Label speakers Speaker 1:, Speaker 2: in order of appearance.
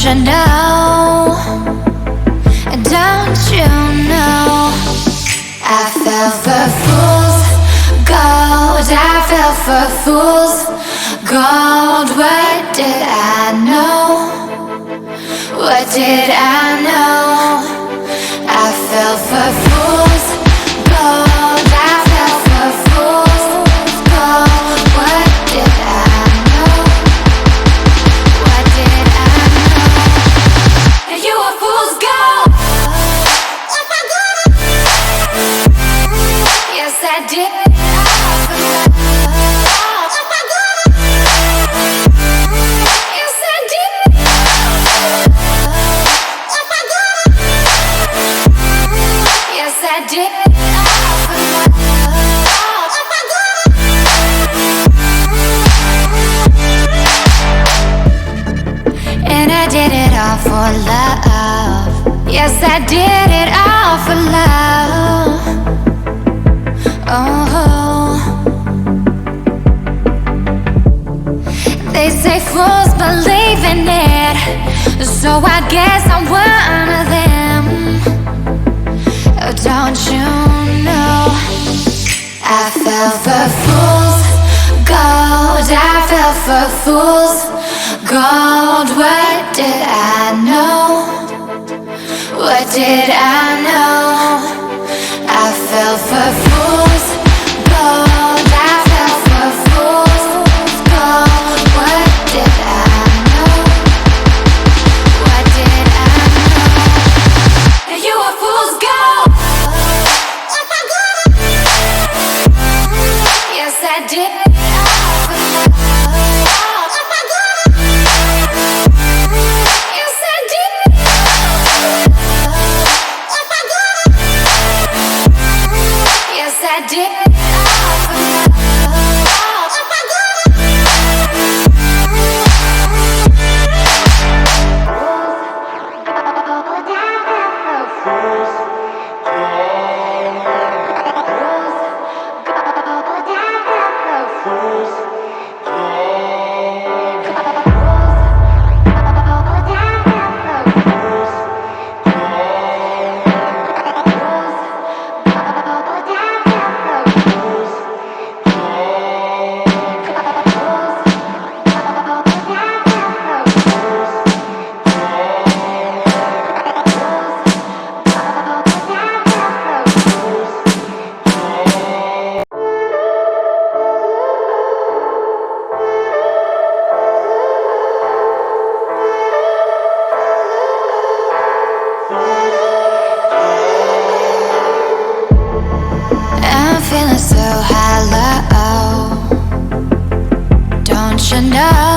Speaker 1: you know? Don't you know? I fell for fool's gold. I fell for fool's gold. What did I know? What did I know? I fell for fool's gold. I fell for fool's gold. What did I know? What did I know? You were fool's gold. Yes, I did. Yes, I did. Yes, I did. And I did it all for love. Yes, I did it all for love. Oh, they say fools believe in it, so I guess I'm one of them. Oh, don't you know? I fell for fool's gold. I fell for fool's gold. What did I know? What did I know? I fell for fool's gold. I fell for fool's gold. What did I know? What did I know? You were fool's gold. Yes, I did. Yes, I did. Yes, I did. I'm feeling so hollow. Don't you know?